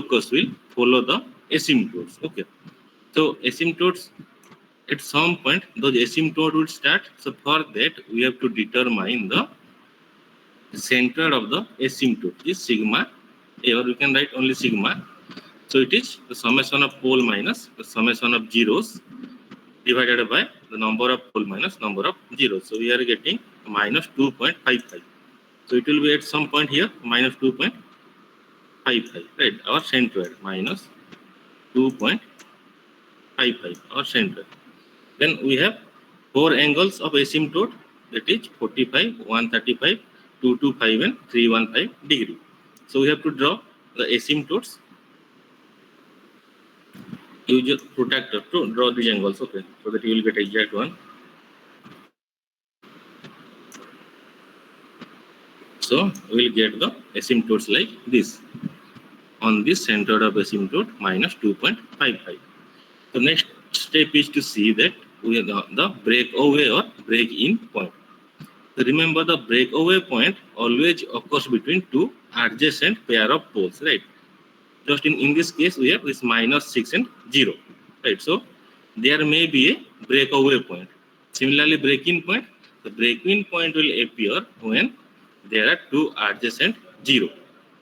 locus will follow the asymptotes. Okay, so asymptotes at some point those asymptote will start. So for that we have to determine the center of the asymptote is sigma a, or we can write only sigma. So it is the summation of pole minus the summation of zeros divided by the number of pole minus number of zeros. So we are getting minus 2.55. So it will be at some point here minus 2.55, right? Our centroid minus 2.55, our centroid. Then we have four angles of asymptote, that is 45, 135, 225 and 315 degree. So we have to draw the asymptotes. Use your protractor to draw these angles, okay, so that you will get exact one. So we will get the asymptotes like this on this centroid of asymptote minus 2.55. The next step is to see that we have the breakaway or break-in point. So remember, the breakaway point always occurs between two adjacent pair of poles, right? Just in this case, we have this minus 6 and 0, right? So there may be a breakaway point. Similarly, break-in point, the break-in point will appear when there are two adjacent 0.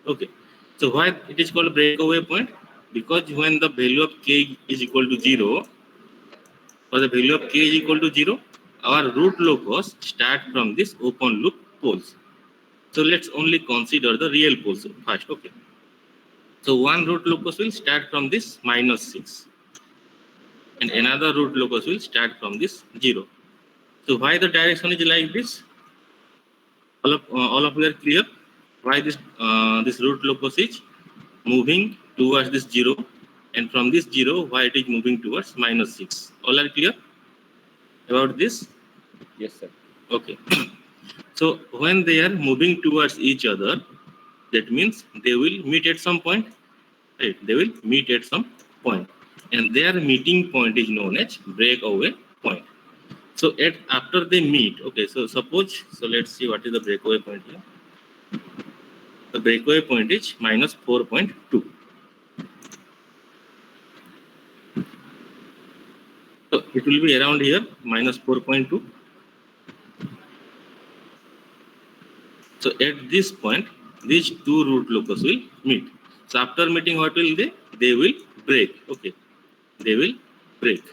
Okay. So why it is called breakaway point? Because when the value of k is equal to 0, for the value of k is equal to 0, our root locus start from this open loop poles. So let's only consider the real poles first. Okay. So one root locus will start from this minus 6 and another root locus will start from this 0. So why the direction is like this? All of you are clear why this root locus is moving towards this 0, and from this 0 why it is moving towards minus 6. All are clear about this? Yes, sir. Okay. So when they are moving towards each other, that means they will meet at some point, right? They will meet at some point, and their meeting point is known as breakaway point. So after they meet, okay, so suppose, so let's see what is the breakaway point here. The breakaway point is minus 4.2. So it will be around here, minus 4.2. So at this point, these two root locus will meet. So after meeting, what will they? They will break. Okay, they will break.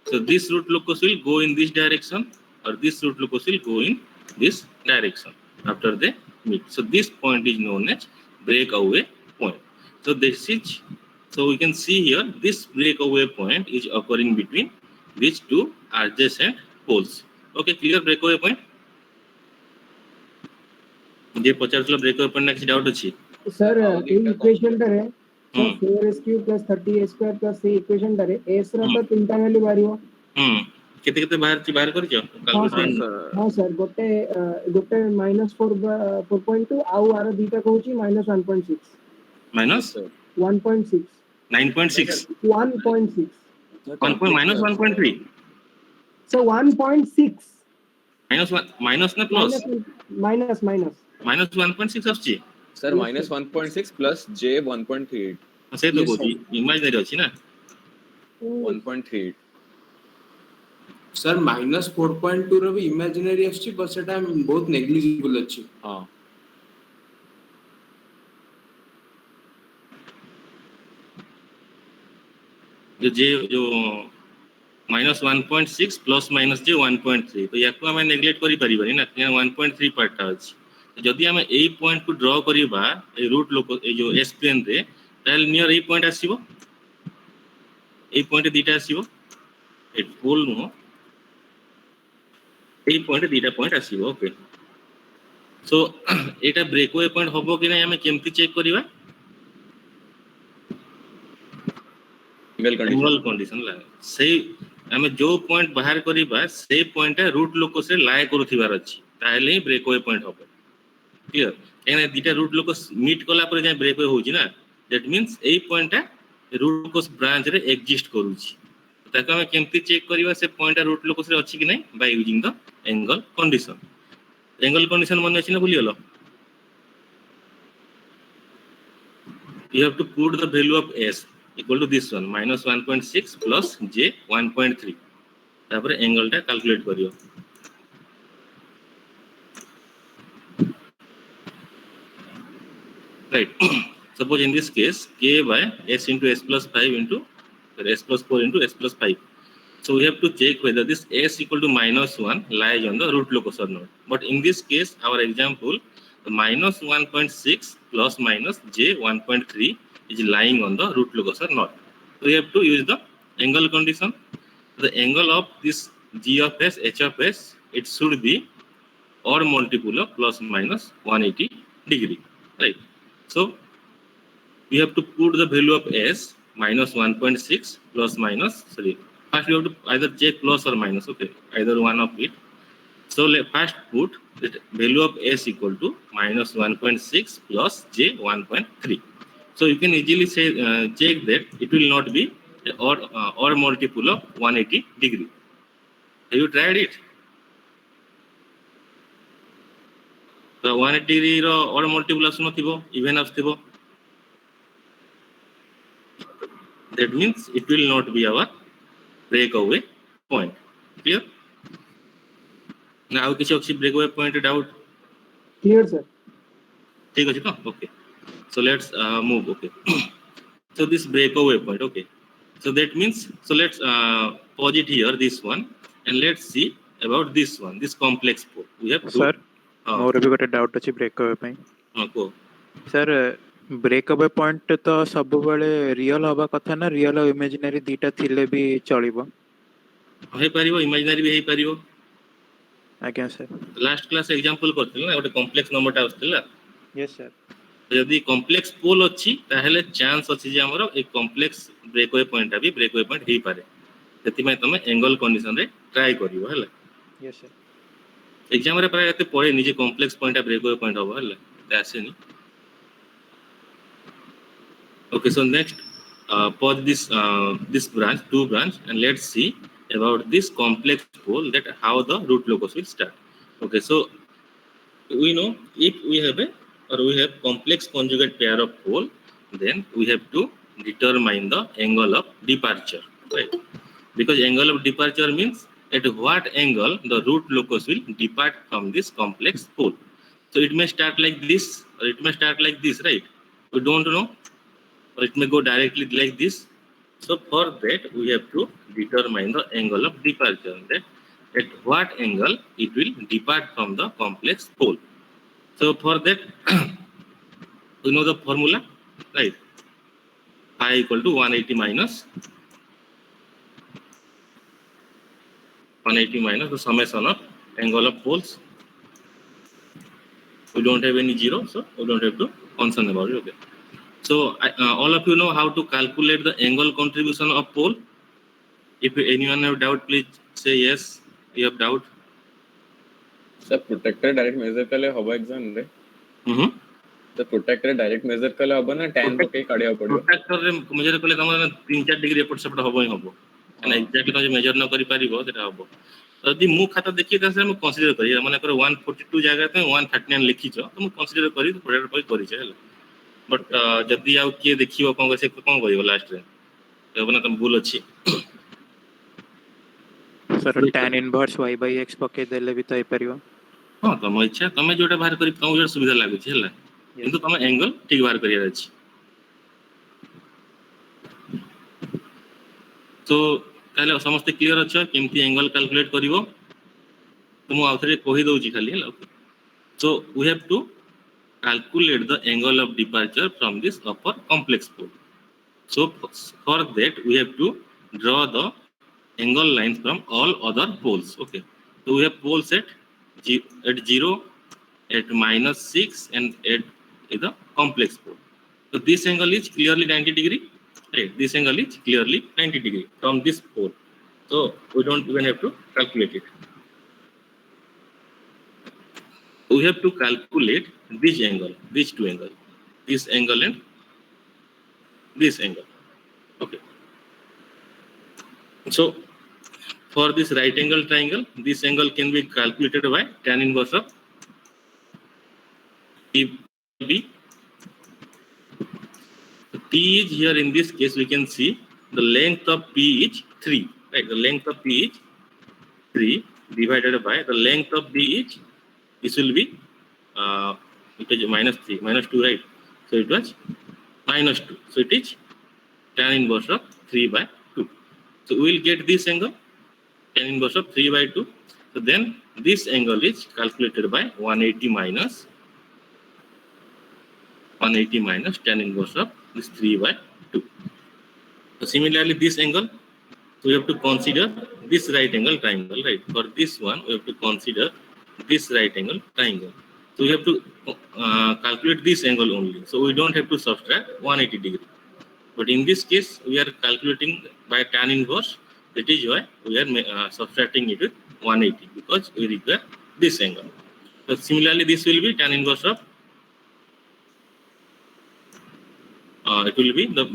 So this root locus will go in this direction, or this root locus will go in this direction after they meet. So this point is known as breakaway point. So this is, so we can see here, this breakaway point is occurring between these two adjacent poles. Okay, clear breakaway point? J पचारथिला breakaway point ना किसी doubt अछि sir ए equation रे sir 4s³ + 30a² + c equation रे s रा तो तीनटा value बारियो केते केते बाहर करियो कैलकुलेशन हां सर गोटे -4.2 आउ आरो दीटा कहूची -1.6 माइनस 1.6 9.6 1.6 -1.3 so 1.6 माइनस ना प्लस माइनस -1.6 आछि सर -1.6 प्लस j 1.38 से तो कोची इमेजिनरी अछि ना 1.38 सर -4.2 रो भी इमेजिनरी अछि बस एटा बहुत नेग्लिजिबल अछि। हां जो -1.6 प्लस माइनस जे 1.3 तो याको हम नेग्लेक्ट करि परिबनी ना 1.3 पार्ट अछि। जदि हम ए पॉइंट को ड्रॉ करिबा ए रूट लोक ए जो एस प्लेन रे ताल नियर ए पॉइंट आसीबो ए पॉइंट दीटा आसीबो ए पोल नो ए पॉइंट दीटा पॉइंट आसीबो। ओके सो एटा ब्रेकवे पॉइंट होबो कि नै हम केमति चेक करिबा एंगल कंडीशन ला से हम जो पॉइंट बाहर करिबा से पॉइंट रूट लोकस रे लाय करूथिबार अछि ताहेले ब्रेकवे पॉइंट होबो। क्लियर एने दीटा रूट लोकस मीट कला पर जे ब्रेकवे होउची ना that means a point root locus branch रे एग्जिस्ट करूची ताको हम केमति चेक करिबा से पॉइंट रूट लोकस रे अछि कि नै by using the angle condition मन अछि ना भूली गेलो you have to put the value of S equal to this one, minus 1.6 plus J 1.3. तापर angle टा calculate करियो. Right. Suppose in this case, K by S into S plus 5 into S plus 4 into S plus 5. So we have to check whether this S equal to minus 1 lies on the root locus or not. But in this case, our example, the minus 1.6 plus minus J 1.3 is lying on the root locus or not. So we have to use the angle condition. The angle of this G of S, H of S, it should be odd multiple of plus minus 180 degree. Right. So we have to put the value of S minus 1.6 plus minus, sorry, first we have to either check plus or minus, okay, either one of it. So let first put the value of S equal to minus 1.6 plus J 1.3. So you can easily say, check that it will not be an odd multiple of 180 degree. Have you tried it? The 180 degree odd multiple asunathibo, even asuthibo. That means it will not be our breakaway point. Clear? Now किसी breakaway point doubt? Clear, sir. ठीक है जी, okay. So let's move. Okay. So this breakaway point. Okay. So that means, so let's pause it here, this one, and let's see about this one, this complex pole. We have to. Sir, मोर भी गोटे doubt अछि breakaway पई. को sir breakaway point तो सब बेले real हबा कथा ना, रियल और इमेजिनरी दीटा थिले भी चलिबो? हे परिबो, इमेजिनरी भी हे परिबो. आज्ञा सर. लास्ट क्लास एग्जांपल करथिल ना, गोटे कॉम्प्लेक्स नंबरटा आस्थिला. Yes sir. यदि कॉम्प्लेक्स पोल अछि ताहेले चांस अछि जे हमरो एक कॉम्प्लेक्स ब्रेकअवे पॉइंट भी ब्रेकअवे पॉइंट हे पारे. सेति में तमे एंगल कंडीशन रे ट्राई करियो हला. Yes sir. एग्जाम रे प्राय एते पड़े निजे कॉम्प्लेक्स पॉइंट ब्रेकअवे पॉइंट हो हला. That's it. Okay, so next for this this branch, two branch, and let's see about this complex pole, that how the root locus will start. Okay, so we know if we have a complex conjugate pair of pole, then we have to determine the angle of departure, right? Because angle of departure means at what angle the root locus will depart from this complex pole. So it may start like this, or it may start like this, right? We don't know, or it may go directly like this. So for that, we have to determine the angle of departure, that at what angle it will depart from the complex pole. So for that, we know the formula, right? Phi equal to 180 minus the summation of angle of poles. We don't have any zero, so we don't have to concern about it. Okay. So all of you know how to calculate the angle contribution of pole. If anyone have doubt, please say yes. You have doubt. Sir, protector direct measure kale hoba exam re. The protector direct measure kale hoba na tan पके काढिया पड़ियो. Protector रे measure कले तमरा 3-4 degree एपट सेपट होबो ही होबो. And exactly तमे major न करि पारिबो सेटा होबो. यदि मु खाता देखि त से हम कंसीडर करी माने कर 142 जगह पे 139 लिखि छ तो मु कंसीडर करी प्रोडक्ट पर करी छ हला. बट जदी आउ के देखियो कोन से कोन करियो लास्ट रे एबना तम भूल अछि. Sir tan inverse y by x पके देले भी तय परियो. हां तम इच्छा तमे जोटा बाहर करी तम जो सुविधा लागु छ हला. किंतु तमे एंगल ठीक बाहर करिया अछि. तो ताले समस्त क्लियर अछि केमती एंगल कैलकुलेट करिवो तो मु आउथरे कहि दउ छी खाली हला. So we have to calculate the angle of departure from this upper complex pole. So for that we have to draw the angle lines from all other poles. Okay, so we have poles at 0, at -6, and at the complex pole. So this angle is clearly 90 degree, right? This angle is clearly 90 degree from this pole, so we don't even have to calculate it. We have to calculate this angle, these two angles, this angle and this angle. Okay. So for this right angle triangle, this angle can be calculated by tan inverse of B T is here in this case, we can see the length of P is 3, right? The length of P is 3 divided by the length of B is, this will be, it is minus 3, minus 2, right? So it was minus 2. So it is tan inverse of 3 by 2. So we will get this angle, tan inverse of 3 by 2. So then this angle is calculated by 180 minus tan inverse of this 3 by 2. So similarly, this angle, so we have to consider this right angle triangle, right? For this one, we have to consider this right angle triangle. So we have to calculate this angle only. So we don't have to subtract 180 degree. But in this case, we are calculating by tan inverse. That is why we are subtracting it with 180 because we require this angle. So similarly, this will be tan inverse of it will be the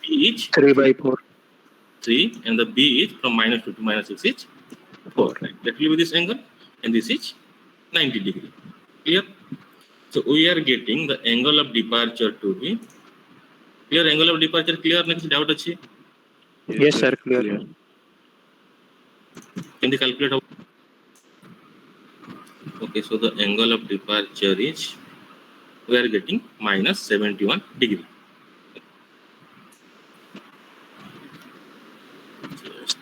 P is 3 by 4. 3 and the B is from minus 2 to minus 6 is 4. Right? That will be this angle and this is 90 degree. Clear? So we are getting the angle of departure to be clear. Angle of departure clear? Next doubt achi? Yes, sir, clear. Can they calculate how? Okay, so the angle of departure is we are getting minus 71 degree. Just,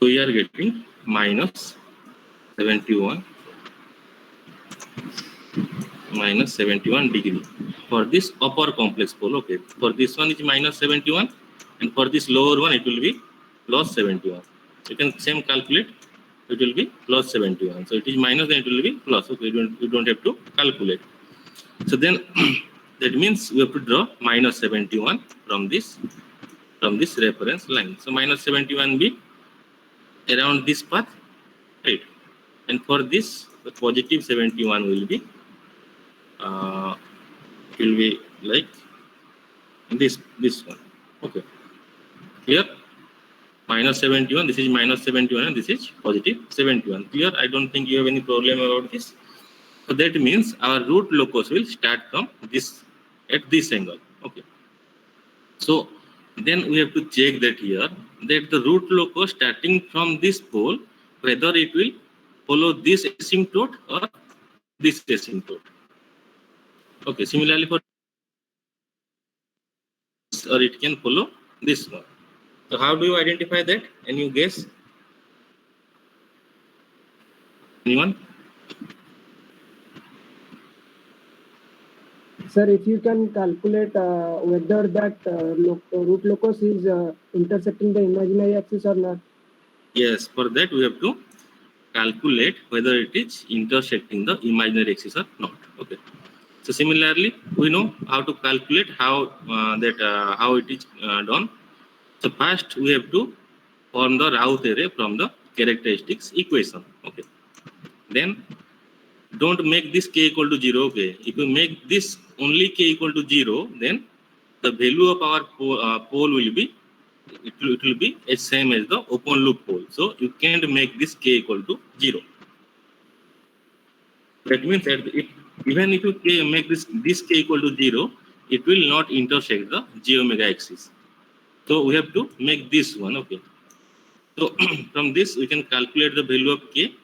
so we are getting minus 71 degree for this upper complex pole. Okay, for this one is minus 71 and for this lower one it will be plus 71. You can same calculate, it will be plus 71. So it is minus, then it will be plus. Okay, you don't have to calculate. So then that means we have to draw minus 71 from this reference line. So minus 71 be around this path, right? And for this, the positive 71 will be like this one. Okay, clear? Minus 71, this is minus 71 and this is positive 71. Clear? I don't think you have any problem about this. So that means our root locus will start from this at this angle. Okay, so then we have to check that here that the root locus starting from this pole, whether it will follow this asymptote or this asymptote. Okay, similarly for this, or it can follow this one. So how do you identify that? Any guess? Anyone? Sir, if you can calculate whether that root locus is intersecting the imaginary axis or not. Yes, for that we have to calculate whether it is intersecting the imaginary axis or not. Okay. So similarly, we know how to calculate how how it is done. So first we have to form the Routh array from the characteristics equation. Okay. Then don't make this k equal to 0. Okay. If you make this only k equal to 0, then the value of our pole will be it will be as same as the open loop pole. So you can't make this k equal to 0. That means that even if you make this k equal to 0, it will not intersect the j omega axis. So we have to make this one. Okay. So from this we can calculate the value of k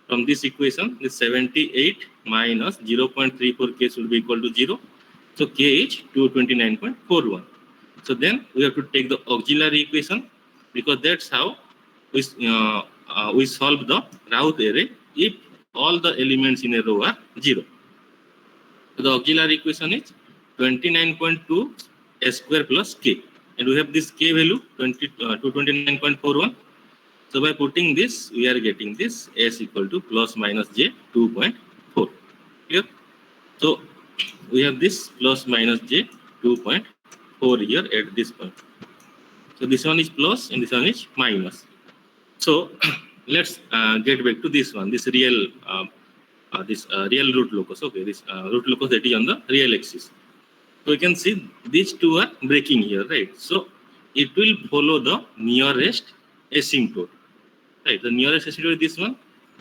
from this equation. This 78 minus 0.34 k should be equal to 0. So k is 229.41. So then we have to take the auxiliary equation because that's how we solve the Routh array if all the elements in a row are 0. So the auxiliary equation is 29.2 s square plus k. And we have this k value 229.41. So by putting this, we are getting this s equal to plus minus j 2.4. Clear? So we have this plus minus j 2.4 here at this point. So this one is plus and this one is minus. So let's get back to this one, this real real root locus. Okay, this root locus that is on the real axis. So you can see these two are breaking here, right? So it will follow the nearest asymptote, right? The nearest asymptote is this one.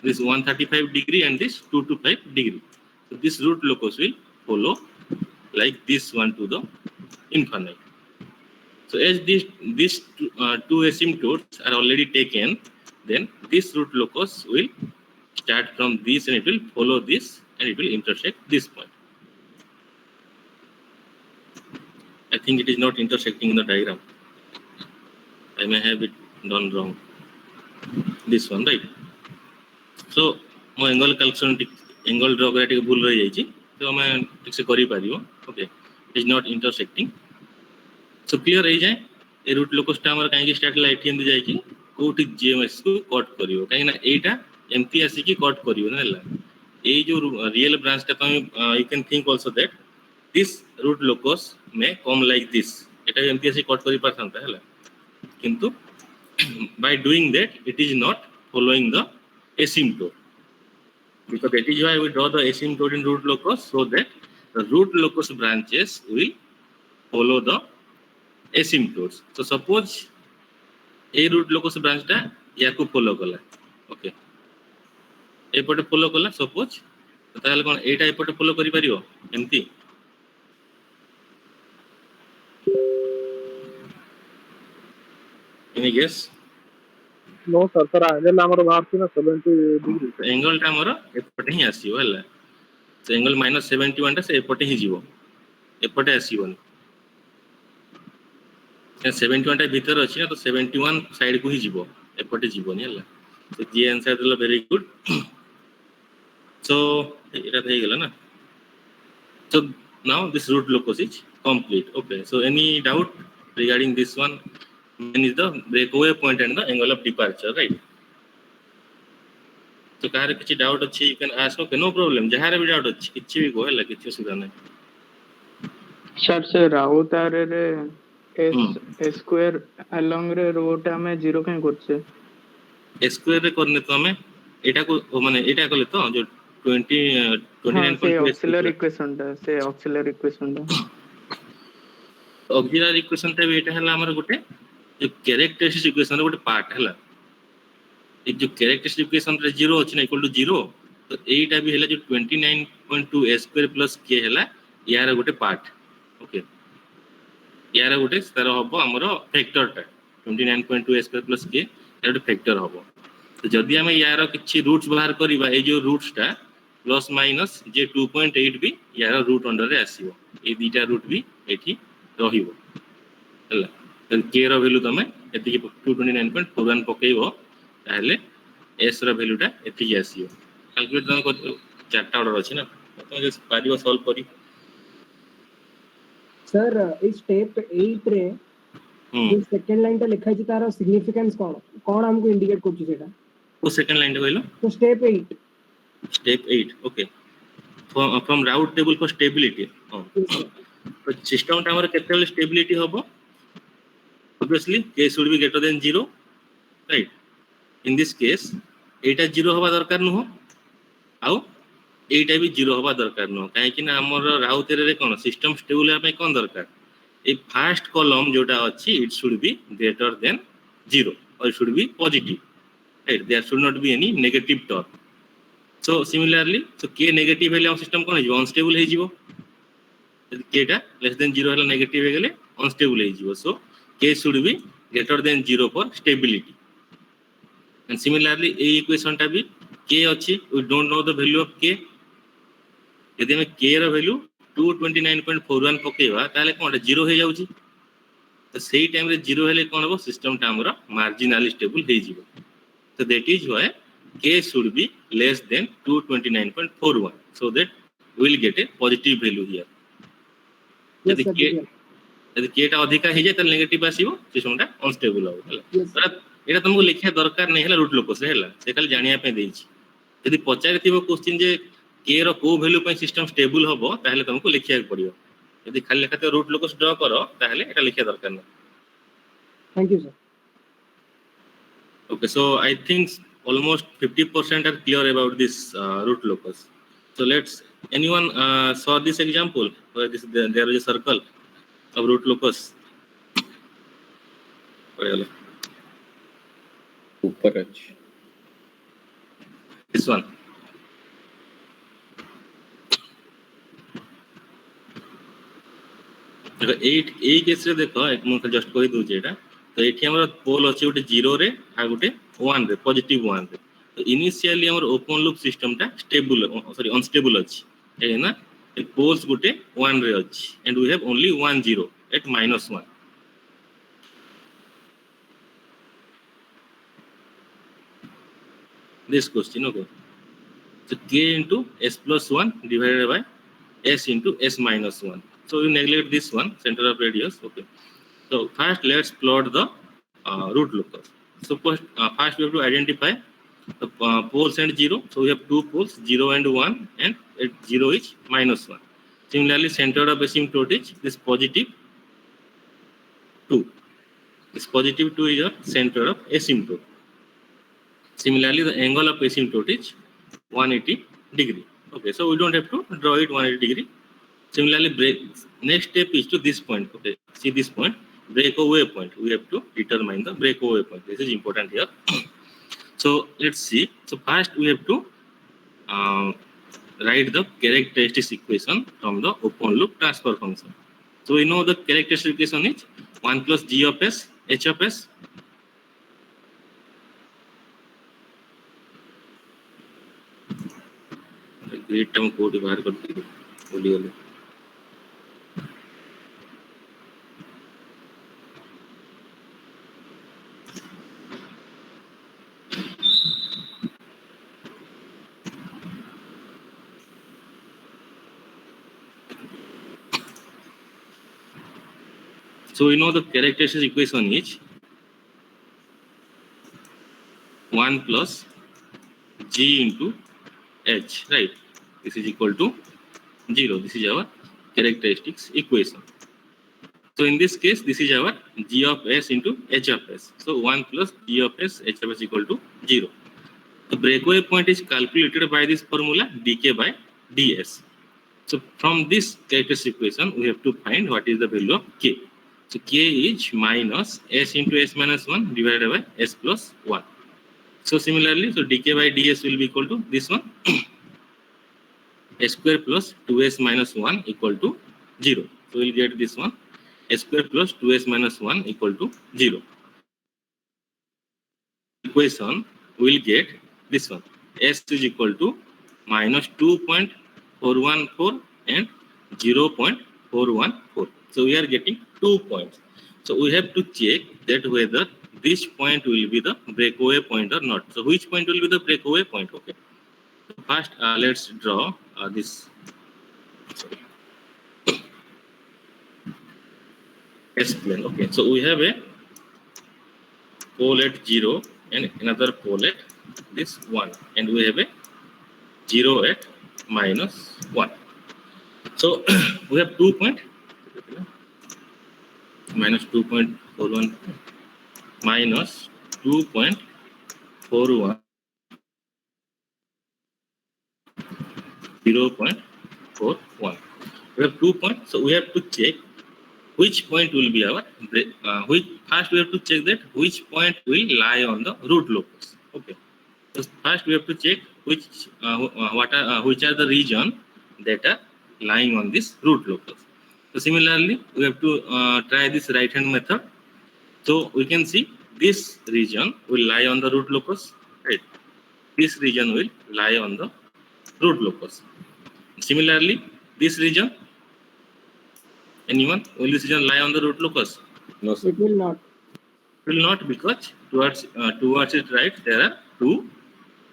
this 135 degree and this 225 degree. So this root locus will follow like this one to the infinite. So as these two asymptotes are already taken, then this root locus will start from this and it will follow this and it will intersect this point. I think it is not intersecting in the diagram. I may have it done wrong. This one, right? So my angle calculation angle draw करा टिके भूल रही जाइए तो मैं ठीक से करी पारियो. Okay, it is not intersecting. So clear रही जाए ए रूट लोकस टा हमर काहे कि स्टार्ट ला एटी एंड जाय कि कोठी जीएमएस को कट करियो काहे ना एटा एमटी आसी कि कट करियो ना ला ए जो रियल ब्रांच टा तुम you can think also that this root locus में कम लाइक दिस एटा एमटी आसी कट करि परथांता हला किंतु by doing that it is not following the asymptote, because that is why we draw the asymptote in root locus, so that the root locus branches will follow the asymptotes. So suppose a root locus branch ta yaku follow kala, okay, epote follow kala suppose ताले कोन एटा एपोटे follow करि परियो एमती. Any guess? No sir sir angle हमर बाहर छी ना 70 degree angle टा हमर एपोटे ही आसीयो हला. So एंगल -71 टा से एपोटे ही जीवो एपोटे आसीबन. 71 टा भीतर अछि ना तो 71 साइड को ही जीवो एपोटे जीवोनी हला. So जी आंसर देला वेरी गुड. So एटा થઈ गेला ना. So now this root locus is complete. Okay, so any doubt regarding this one? When is the breakaway point and the angle of departure, right? So car किछि doubt अछि you can ask. Okay, no problem. जहार भी doubt अछि किछि भी को हला किछि सुधा नै. सर से राउत आरे रे एस स्क्वायर अलोंग रे रोट हमें 0 काहे करछे स्क्वायर रे करने तो हमें एटा को माने एटा कले तो जो 29 से ऑक्सिलरी इक्वेशन दा ऑक्सिलरी इक्वेशन ता भी एटा हला हमर गोटे जो कैरेक्टरिस्टिक इक्वेशन गोटे पार्ट हला. एक जो कैरेक्टरिस्टिक इक्वेशन रे 0 अछि ना इक्वल टू 0 तो एटा भी हला जो 29.2 a स्क्वायर प्लस k हला यार गोटे पार्ट. ओके, यार गोटे तार हबो हमरो फैक्टर टा 29.2 a स्क्वायर प्लस k यार गोटे फैक्टर हबो. तो जदी हमें यार किछि रूट्स बाहर करबा ए जो रूट्स टा प्लस माइनस जे 2.8 भी यार रूट अंडर रे आसीबो. ए दीटा रूट भी एठी रहिबो हला. तो k रो वैल्यू तमे एति 229.41 पकेइबो ताहले s रो वैल्यू टा एति आसीबो. कैलकुलेट तमे को चारटा ऑर्डर अछि ना तमे जे पारिबो सॉल्व करी. सर इस स्टेप 8 रे जो सेकंड लाइन ता लिखा छि तार सिग्निफिकेंस कोन हमको इंडिकेट करछि सेटा वो सेकंड लाइन कहलो तो step 8 okay from route table for stability. तो सिस्टम टा हमर केते स्टेबिलिटी होबो obviously k should be greater than 0, right? In this case एटा 0 होबा दरकार न हो आउ एटा भी 0 होबा दरकार न हो काहे कि ना हमर राउत रे कोन सिस्टम स्टेबल होबा कोन दरकार ए फर्स्ट कॉलम जोटा अछि it should be greater than 0 or it should be positive, right? There should not be any negative term. So similarly, so k negative हेले हम सिस्टम कोन हो अनस्टेबल हे जीवो. यदि k टा लेस देन 0 हेले नेगेटिव हे गेले अनस्टेबल हे जीवो. So k should be greater than 0 for stability. And similarly a equation टा भी k अछि we don't know the value of k. यदि हम k रो वैल्यू 229.41 पकेवा ताले कोन 0 हे जाउची. तो सही टाइम रे 0 हेले कोन हो सिस्टम टा हमरो मार्जिनली स्टेबल हे जीवो. So that is why k should be less than 229.41 so that we will get a positive value here. यदि k टा अधिका हे जाय त नेगेटिव आसीबो सिस्टम टा अनस्टेबल हो हला. एटा तुमको लिखिया दरकार नै हला रूट लोकस रे हला से खाली जानिया पे देछि. यदि पचारि थिबो क्वेश्चन जे k रो को वैल्यू पे सिस्टम स्टेबल होबो ताहले तुमको लिखिया पड़ियो. यदि खाली लिखाते रूट लोकस ड्रा करो ताहले एटा लिखिया दरकार नै. Thank you sir. Okay, so I think almost 50% are clear about this root locus. So anyone saw this example where there is a circle of root locus. ऊपर अछि This one. देखो 8 ए case रे देखो एक मु जस्ट कहि दउ जेटा तो एठी हमर पोल अछि उटे 0 रे आ गुटे 1 रे पॉजिटिव 1 रे तो इनिशियली हमर ओपन लूप सिस्टम टा स्टेबल सॉरी अनस्टेबल अछि है ना पोल्स गुटे 1 रे अछि and we have only 1 0 at -1 this question. Okay, so k into s plus 1 divided by s into s minus 1. So you neglect this one, center of radius. Okay, so first let's plot the root locus. So first we have to identify the poles and 0. So we have two poles, 0 and 1, and at 0 is -1. Similarly, center of asymptote is this positive 2. This positive 2 is your center of asymptote. Similarly, the angle of asymptote is 180 degree. Okay, so we don't have to draw it 180 degree. Similarly, next step is to this point. Okay, see this point, breakaway point. We have to determine the breakaway point. This is important here. So let's see. So first we have to write the characteristic equation from the open loop transfer function. So we know the characteristic equation is 1 plus g of s h of s. Grade term code बाहर कर दी बोली गले So we know the characteristic equation is 1 plus g into h, right? This is equal to 0. This is our characteristics equation. So in this case, this is our g of s into h of s. So 1 plus g of s, h of s equal to 0. The breakaway point is calculated by this formula dk by ds. So from this characteristic equation, we have to find what is the value of k. So k is minus s into s minus 1 divided by s plus 1. So similarly, so dk by ds will be equal to this one. S square plus 2s minus 1 equal to 0. So we'll get this one. S square plus 2s minus 1 equal to 0. Equation will get this one. S is equal to minus 2.414 and 0.414. So we are getting 2 points. So we have to check that whether this point will be the breakaway point or not. So which point will be the breakaway point? Okay. So first, let's draw this. Sorry. S plane. Okay. So we have a pole at 0 and another pole at this 1, and we have a 0 at minus 1. So we have 2 point minus 2.41 minus 2.41 0.41. We have 2 points, so we have to check which point will be our first we have to check that which point will lie on the root locus. Okay, so first we have to check which are the region that are lying on this root locus. So similarly, we have to try this right hand method. So we can see this region will lie on the root locus, right? This region will lie on the root locus. Similarly, this region, anyone, will this region lie on the root locus? No, sir. It will not. It will not, because towards its right there are two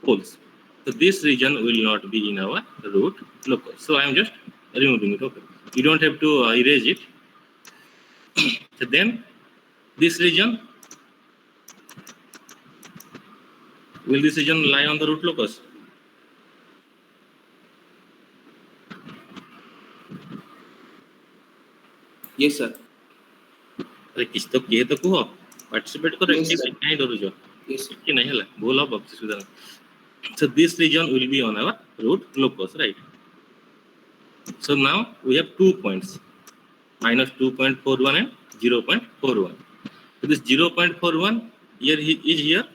poles. So this region will not be in our root locus. So I am just removing it. Okay, you don't have to erase it. So then this region, will this region lie on the root locus? Yes, sir. अरे किस तो किए तो कुह participate करो Yes, sir. नहीं करो जो Yes, sir. कि नहीं हला बोला बाप सुधा. So this region will be on our root locus, right? So now we have 2 points, minus 2.41 and 0.41. So this 0.41 here is here,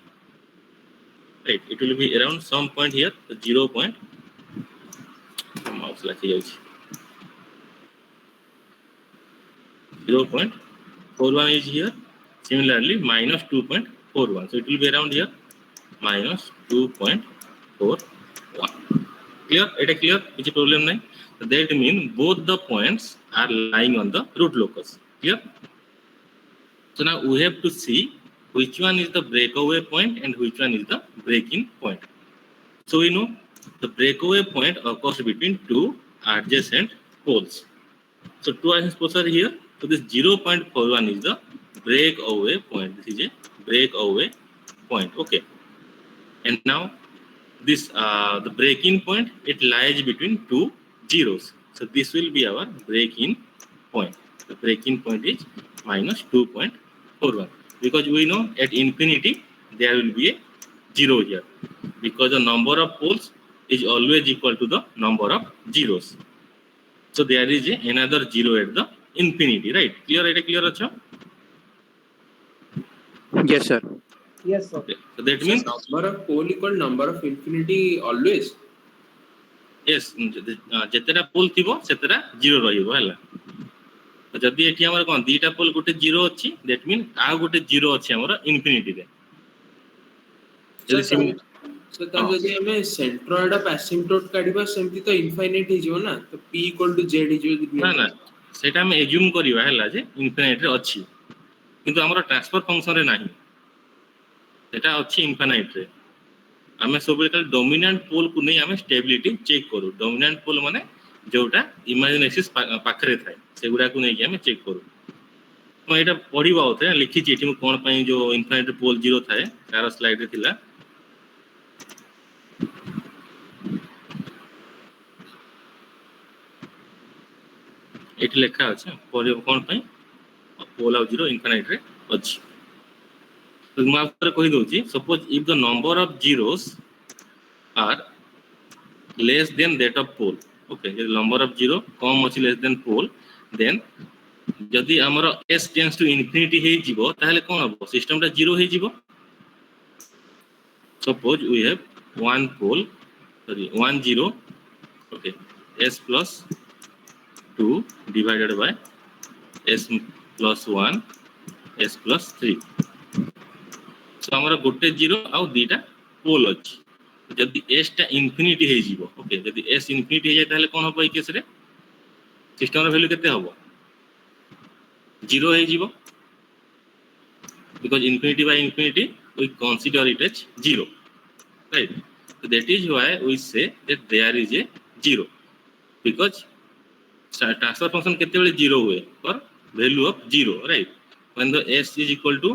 right? It will be around some point here, the 0 point. Mouse like here. 0.41 is here. Similarly, minus 2.41. So it will be around here, minus 2.41. Clear? It is clear? Which problem nahi? So that means both the points are lying on the root locus. Clear? So now we have to see which one is the breakaway point and which one is the break-in point. So we know the breakaway point occurs between two adjacent poles. So two adjacent poles are here. So this 0.41 is the breakaway point. This is a breakaway point. Okay. And now this the break-in point, it lies between two zeros. So this will be our break-in point. The break-in point is minus 2.41 because we know at infinity there will be a zero here because the number of poles is always equal to the number of zeros. So there is another zero at the infinity, right? Clear? Clear, Acha? Yes, sir. Yes, sir. Okay. So that means number of pole equal number of infinity always. yes, ଯେତେଟା pole ଥିବ ସେତେଟା zero ରହିବ ହେଲା. ତ ଯଦି ଏଠି ଆମର କଣ ଦିଟା pole ଗୋଟେ zero ଅଛି, that means ଆଉ ଗୋଟେ zero ଅଛି ଆମର infinity ରେ. ଯଦି So ଯଦି ଆମେ centroid of asymptote କାଢିବା ସେମିତି ତ infinite ହେଇଯିବ ନା, ତ p equal to z ହେଇଯିବ. ନା ନା ସେଟା ଆମେ assume କରିବା ହେଲା ଯେ infinite ରେ ଅଛି, କିନ୍ତୁ ଆମର transfer function ରେ ନାହିଁ, ସେଟା ଅଛି infinite ରେ. ଆମେ ସବୁବେଳେ ଖାଲି dominant pole କୁ ନେଇ ଆମେ stability check କରୁ. dominant pole ମାନେ ଯୋଉଟା imaginary axis ପାଖରେ ଥାଏ ସେଗୁଡାକୁ ନେଇକି ଆମେ check କରୁ. ମୁଁ ଏଇଟା ପଢିବା ଆଉଥରେ ଲେଖିଛି ଏଠି ମୁଁ କଣ ପାଇଁ ଯୋଉ infinite pole 0 ଥାଏ ତାର ସ୍ଲାଇଡ୍ ରେ ଥିଲା. ଏଠି ଲେଖା ଅଛି ପଢିବ କଣ ପାଇଁ pole ଆଉ 0 infinite ରେ ଅଛି. ତ ମୁଁ ଆପଣଙ୍କୁ କହି ଦଉଛି, suppose if the number of zeros are less than that of pole, okay, ଯଦି number of zero କମ ଅଛି less than pole, then ଯଦି ଆମର s tends to infinity ହେଇଯିବ ତାହେଲେ କଣ ହବ, ସିଷ୍ଟମ ଟା 0 ହେଇଯିବ. Suppose we have one pole, sorry, 1 0, okay, s plus 2 divided by s plus 1, s plus 3. So ଆମର ଗୋଟେ 0 ଆଉ ଦିଟା pole ଅଛି. ଯଦି s ଟା infinity ହେଇଯିବ, okay, ଯଦି s infinity ହେଇଯାଏ ତାହେଲେ କଣ ହବ, ଏଇ କେସ ରେ ସିଷ୍ଟମର ଭ୍ୟାଲୁ କେତେ ହବ, 0 ହେଇଯିବ. because infinity by infinity we consider it as 0, right? So that is why we say that there is a 0, because transfer function କେତେବେଳେ 0 ହୁଏ, for value of 0, right? When the s is equal to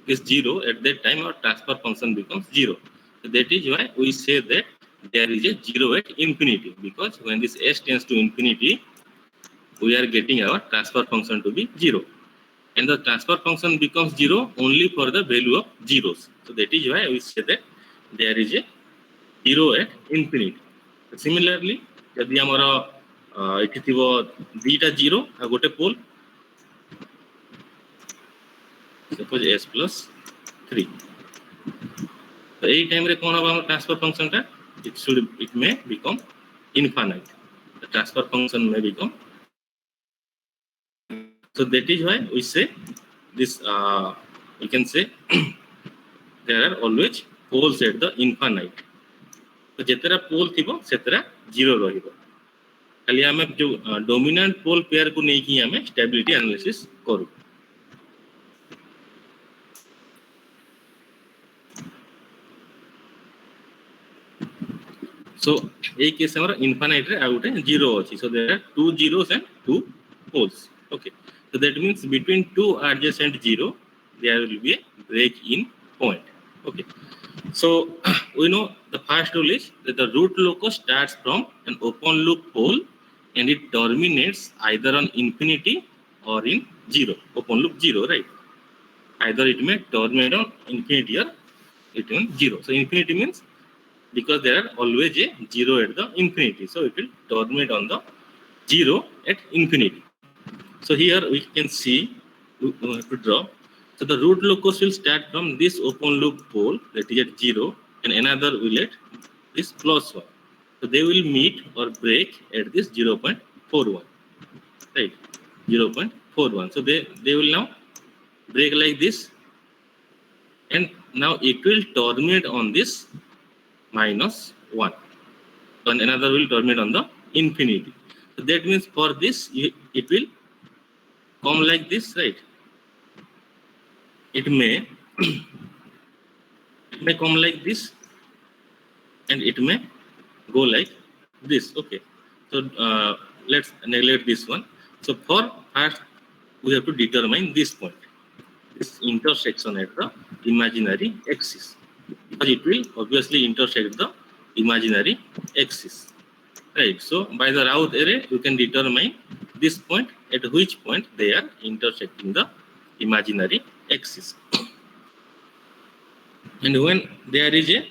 is 0, at that time our transfer function becomes 0. So that is why we say that there is a 0 at infinity, because when this s tends to infinity we are getting our transfer function to be 0, and the transfer function becomes 0 only for the value of zeros. So that is why we say that there is a 0 at infinity. Similarly, ଯଦି ଆମର ଏଠି ଥିବ ଦିଟା 0 ଆଉ ଗୋଟେ pole, suppose s plus 3, ତ ଏଇ time ରେ କଣ ହବ ଆମ transfer function ଟା, it may become infinite. The transfer function may become, so that is why we say this, we can say there are always poles at the infinite. तो ଯେତେଟା pole ଥିବ ସେତେଟା 0 ରହିବ. ଖାଲି ଆମେ ଯୋଉ dominant pole pair କୁ ନେଇକି ଆମେ stability analysis କରୁ. So ଏଇ କେସ୍ ଆମର infinite ରେ ଆଉ ଗୋଟେ 0 ଅଛି. So there are two zeros and two poles. Okay. So that means between two adjacent 0 there will be a break-in point. Okay. So we know the first rule is that the root locus starts from an open loop pole and it terminates either on infinity or in 0. Open loop 0, right? Either it may terminate on infinity or it means 0. So infinity means because there are always a 0 at the infinity, so it will terminate on the 0 at infinity. So here we can see, we have to draw. So the root locus will start from this open loop pole that is at 0 and another will at this plus 1. So they will meet or break at this 0.41, right? 0.41. So they will now break like this, and now it will terminate on this minus 1, and another will terminate on the infinity. So that means for this it will come like this, right? It may it may come like this, and it may go like this. Okay, so let's neglect this one. So for first we have to determine this point, this intersection at the imaginary axis, because it will obviously intersect the imaginary axis, right? So by the Raoult array we can determine this point, at which point they are intersecting the imaginary axis. And when there is a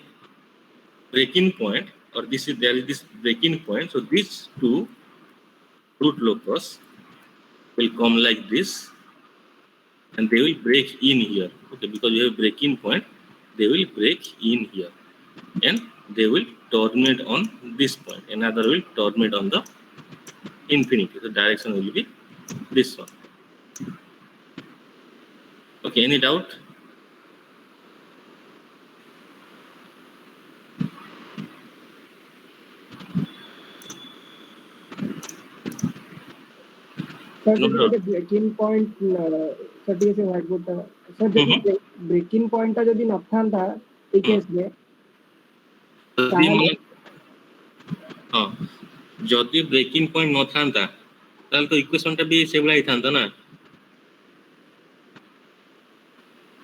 breaking point, or there is this breaking point, so these two root locus will come like this, and they will break in here. Okay, because we have breaking point, they will break in here, and they will terminate on this point. Another will terminate on the infinity. The direction will be this one. Okay, any doubt? Sir, No, no. the breaking point, sir, ठीक है से whiteboard टा, sir, जब breaking point टा जब नथांता, एक case में, हाँ, जदि ब्रेकिंग पॉइंट न थांता ताल तो इक्वेशन टा भी सेवला ही थांता ना.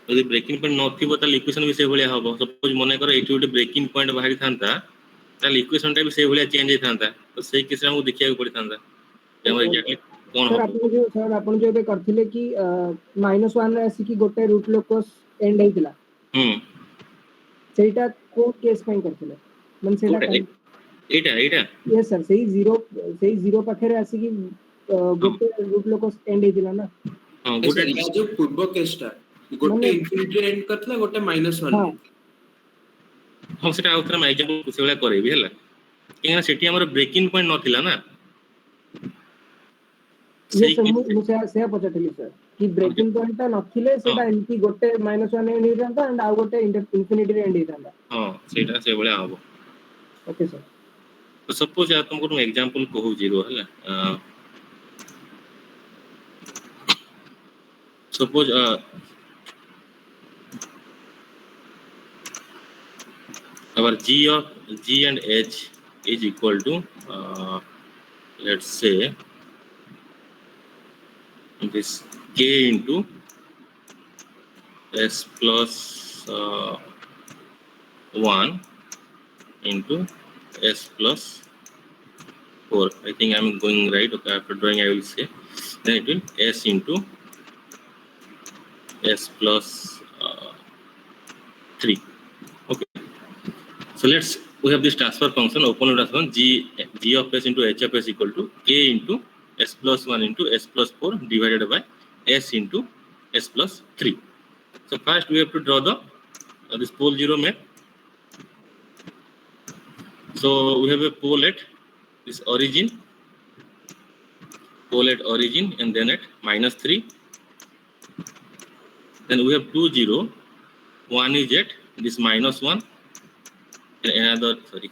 यदि ब्रेकिंग पॉइंट नथिबो ताल इक्वेशन भी सेवलिया हबो. सपोज मने करो एठी गोटे ब्रेकिंग पॉइंट बाहरी थांता ताल इक्वेशन टा भी सेवलिया चेंज ही थांता. तो सेही केस हमहु देखिया पड़ी थांता कि हम एग्जैक्टली कोन हबो. सर आपण जो करथिले कि -1 रे आसी कि गोटे रूट लोकस एंड हेतिला, सेटा को केस पई करथिले मन सेटा एटा यस सर, सही जीरो पाखे रे आसी कि गोटे रूट लोकस एंड हेतिला ना. हां, गोटे या जो पूर्व केसटा गोटे इन्फिनिटी एंड करथला, गोटे -1. हां, सेटा आउथरा मैं एग्जांपल सेवला करेबी हला, केना सेठी हमर ब्रेकिंग पॉइंट नथिला ना. ये सर मुझे से पचातली सर कि ब्रेकिंग पॉइंट ता नथिले सेटा एंटी गोटे -1 एंड हेतांता, एंड आ गोटे इन्फिनिटी रे एंड हेतांता. हां, सेटा से बळे आबो. Okay sir. तो सपोज या तुमको एग्जांपल कहू जीरो हला. Suppose our G and H is equal to let's say this K into S plus 1 into S plus 4. I think I'm going right. Okay, after drawing I will say, then it will S into S plus 3. Okay, so we have this transfer function, open loop transfer G of S into H of S equal to K into S plus 1 into S plus 4 divided by S into S plus 3. So first we have to draw the this pole 0 map. So we have a pole at this origin, and then at -3. Then we have 2 0, one is at this -1, and another, sorry,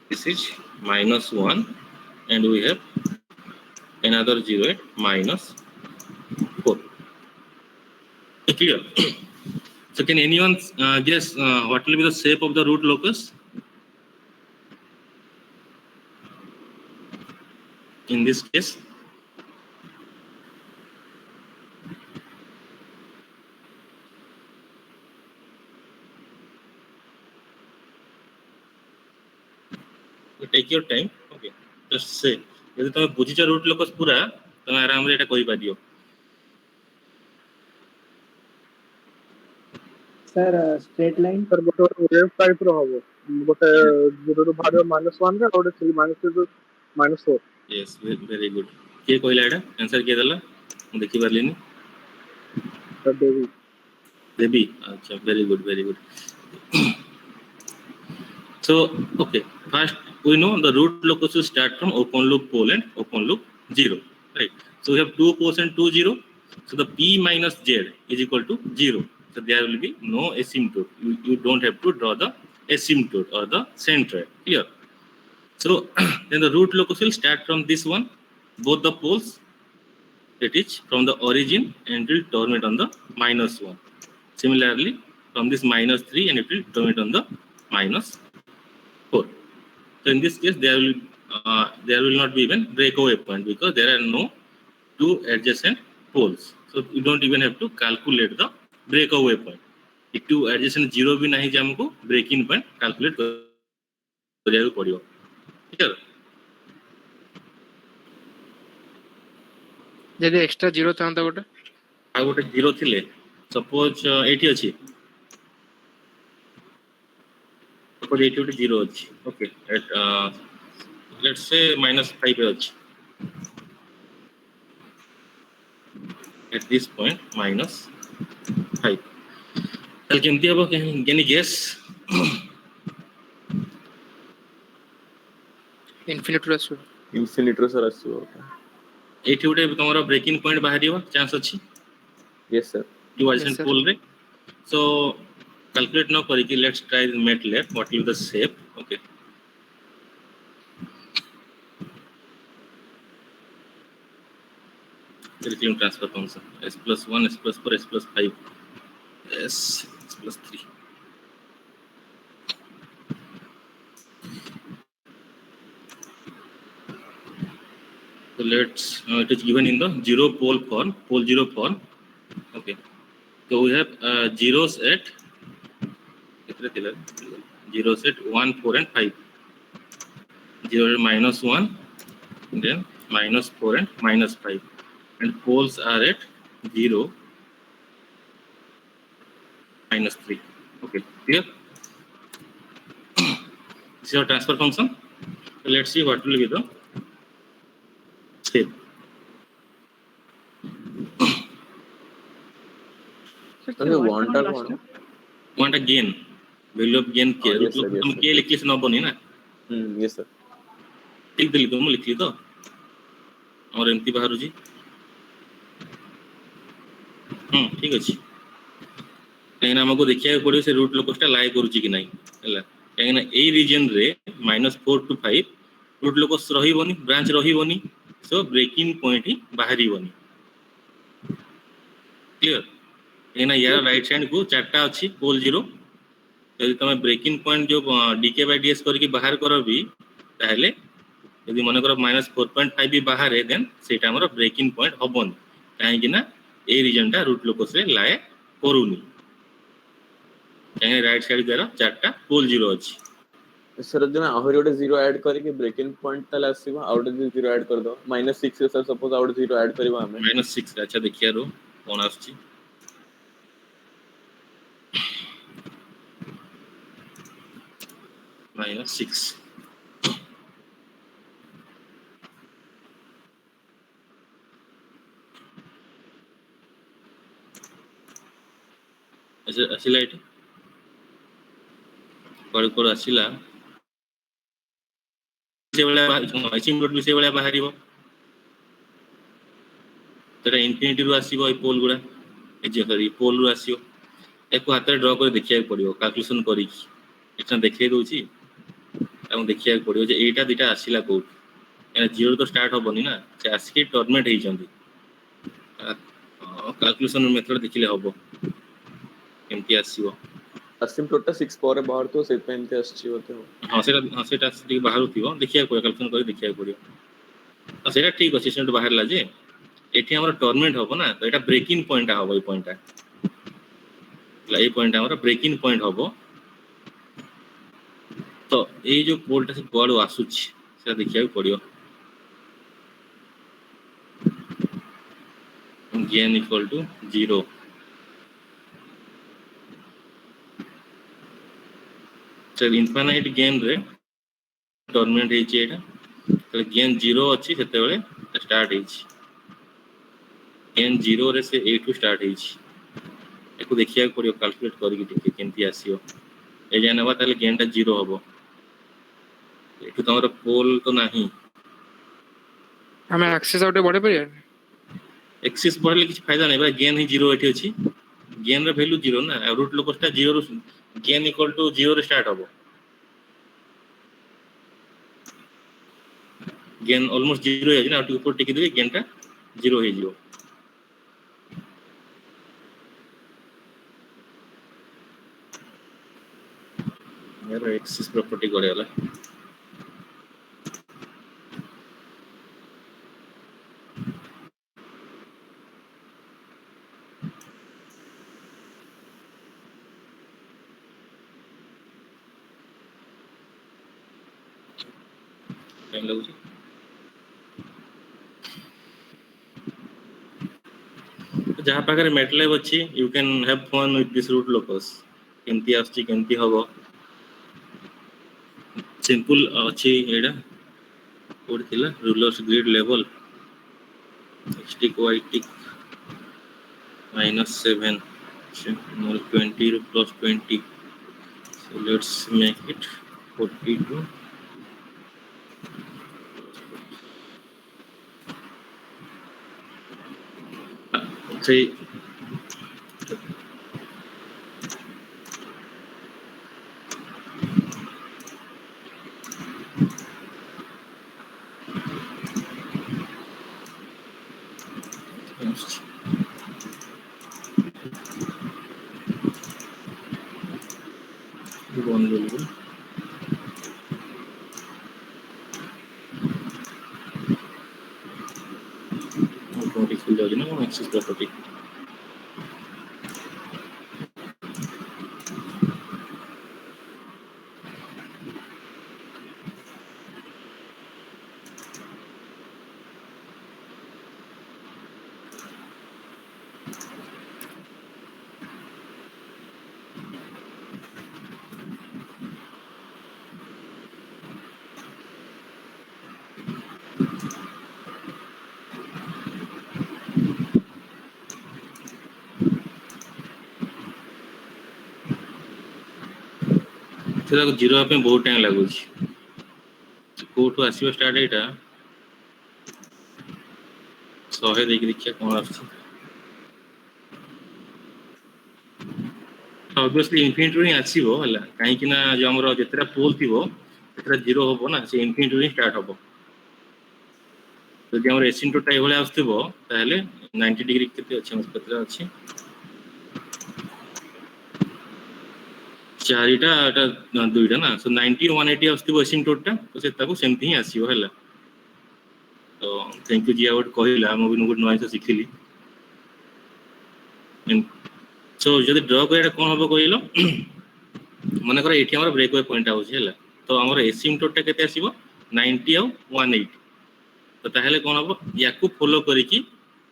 this is -1, and we have another 0 at -4. Clear? So can anyone guess what will be the shape of the root locus in this case? Take your time. Okay, just say यदि तुम बुझिच root locus पूरा तुम आराम रे एटा कहि पादियो. Sir straight line sir गोटे wave type रो हबो, गोटे जोरो भारो -1 रे गोटे 3 -4. Yes, very good. के कहला एटा आंसर के देला? हम देखि परलिनी. Sir Devi Debbie, acha, very good, very good. So, okay, first we know the root locus will start from open loop pole and open loop 0, right? So we have 2 poles and 2 0. So the P minus Z is equal to 0. So there will be no asymptote. You don't have to draw the asymptote or the centroid. Clear? So then the root locus will start from this one, both the poles, that is from the origin, and will terminate on the minus 1. Similarly, from this minus 3, and it will terminate on the minus 4. So in this case, there will not be even breakaway point because there are no two adjacent poles. So you don't even have to calculate the breakaway point. If two adjacent 0 भी नहीं जाए हमको breaking point calculate କରିବାକୁ पड़िବ. Clear? ଯଦି extra 0 ଥାନ୍ତା ଗୋଟେ ଆଉ ଗୋଟେ 0 ଥିଲେ suppose ଏଠି ଅଛି. suppose ଏଠି ଗୋଟେ 0 ଅଛି. Okay, let's say -5 ଅଛି. At this point -5. ତାହେଲେ କେମିତି ହେବ? Can you guess? ଇନଫିନିଟି ରୁ ଆସିବ ଇନଫିନିଟି ସର ଆସିବ. ଏଠି ଗୋଟେ ତମର ବ୍ରେକିଂ ପଏଣ୍ଟ ବାହାରିବ ଚାନ୍ସ ଅଛି. yes sir. You Yes, adjacent sir. pole रे. So calculate now କରିକି let's try the MATLAB. What will be the shape? Okay. Reclaim transfer function s plus 1, s plus 4, s plus 5, s plus 3. So let's it is given in the 0 pole form, pole 0 form. Okay. So we have zeros at zeros at 1, 4 and 5. 0 minus 1, then -4 and -5. And poles are at 0, -3. Okay, clear? This is your transfer function. So let's see what will be the shape. Okay, Want a gain, value of gain k. yes, sir, yes, हम sir. k लिखले से न बनी ना. yes sir. लिख देली तो लिखली तो और एमती बाहर जी. ठीक अछि. कहीं हमको देखिया पड़ो से रूट लोकसटा लाई करूची कि नहीं हला. कहीं ना ए रीजन रे -4 to 5 रूट लोकस रहिबोनी, ब्रांच रहिबोनी. सो ब्रेकिंग पॉइंट ही बाहरिबोनी. क्लियर? कहीं ना यार राइट साइड को चारटा अछि पोल 0. यदि तुम ब्रेकिंग पॉइंट जो डीके बाय डीएस करके बाहर करो भी ताहले यदि मन करो -4.5 भी बाहर है देन सेटा हमर ब्रेकिंग पॉइंट हबोनी. काहे कि ना ए रीजन टा रूट लोकस रे लाए करूनी. कहीं राइट साइड द्वारा चारटा पोल 0 अछि. सर जमे आहुरी गोटे 0 ऐड करके ब्रेकिंग पॉइंट तले आसीबो आउट 0 ऐड कर दो -6 रे सर सपोज आउट 0 ऐड करबा हमें -6 अच्छा देखिया रो कोन आछि. -6. अच्छा ଆସିଲା ଏଠି କୋड ଆସିଲା ସେ ବେला ଆसिम्प्टोट ବି ସେ ବେला ବାହାରିବ. तेरा इनफिनिटी रू आसीबो ए पोल गुडा ए जे सरी पोल रू आसीबो. एको हाथ ड्रा कर देखिया पड़ियो कैलकुलेशन करी की एटा देखै दोची. हम देखिया पड़ियो जे एटा दिटा आसीला कोड एना 0 तो स्टार्ट होबनी ना से आसी टर्मिनेट हे जंदी. कैलकुलेशन मेथड देखिले होबो केमती आसीबो. असिम्प्टोट 6 पर बाहर तो से पेन के आछि होते हो. हां सेटा ठीक बाहर थिबो देखिया को कैलकुलेशन करी देखिया पड़ियो. तो सेटा ठीक अछि सेट बाहर ला जे एठी हमर टर्मिनेट होबो ना तो एटा ब्रेकिंग पॉइंट होबो. ए पॉइंट ला ए पॉइंट हमर ब्रेकिंग पॉइंट होबो. तो ए जो पोलटा से कोड आसुछि से देखिया पड़ियो. Gain equal to 0. Sir infinite gain रे टर्मिनेट हे छी एटा तो गेन 0 अछि सेते बेले स्टार्ट हे छी. गेन 0 रे से 8 स्टार्ट हे छी. एको देखिया पड़ियो कैलकुलेट करके टिके केमती आसीयो ए जाय नबा ताले गेन टा 0 हबो एठु तमरो पोल तो नाही हमें एक्सेस आउट बढ़े परिया एक्सिस बढ़ले किछ फायदा नै बा गेन ही 0 एठी अछि गेन रो वैल्यू 0 ना रूट लोकस टा 0 रो गेन इक्वल टू 0 रे स्टार्ट हबो गेन ऑलमोस्ट 0 है ना ऊपर टिके देबे गेन टा 0 हे जियो यार एक्सिस प्रॉपर्टी गड़े वाला टाइम लगुଛି जहाँ पाखरे मैटलैब अच्छी you can have fun with this root locus केमती आछी केमती हबो सिंपल अच्छी एडा कोड थिला rulers grid level stick Y tick -7 more 20 plus 20 so let's make it 42 say one level automatic fill जाउछि ना एक्सेस प्रॉपर्टी ସେଟା ଜିରୋ ପାଇଁ ବହୁତ ଟାଇମ ଲାଗୁଛି କୋଉଠୁ ଆସିବ ଷ୍ଟାର୍ଟ ଏଇଟା 100 ଦେଇକି ଦେଖିବା କଣ ଆସୁଛି ऑब्वियसली इनफिनिटी ହିଁ ଆସିବ ହେଲା କାହିଁକି ନା ଯୋ ଆମର ଯେତେଟା ପୋଲ ଥିବ ସେଟା 0 ହବ ନା ସେ ଇନଫିନିଟି ହିଁ ଷ୍ଟାର୍ଟ ହବ ଯଦି ଆମର ଏସିମ୍ପଟୋଟା ଏଇ ଭଳିଆ ଆସୁଥିବ ତାହେଲେ 90 डिग्री କେତେ ଅଛି ଆମର କେତେଟା ଅଛି चारिटा एटा दुईटा ना सो 90 180 आसथिबो एसिम्पटोटा तो से ताको सेमती ही आसीबो हैला तो थैंक यू जी आउट कहिला हम भी गुड नॉइस सिखिली सो जदि ड्रॉ करेटा कोन हबो कहिलो माने कर एठी हमर ब्रेक वे पॉइंट आउछ हैला तो हमर एसिम्पटोटा केते आसीबो 90 और 180 तो ताहेले कोन हबो याकू फॉलो करिकि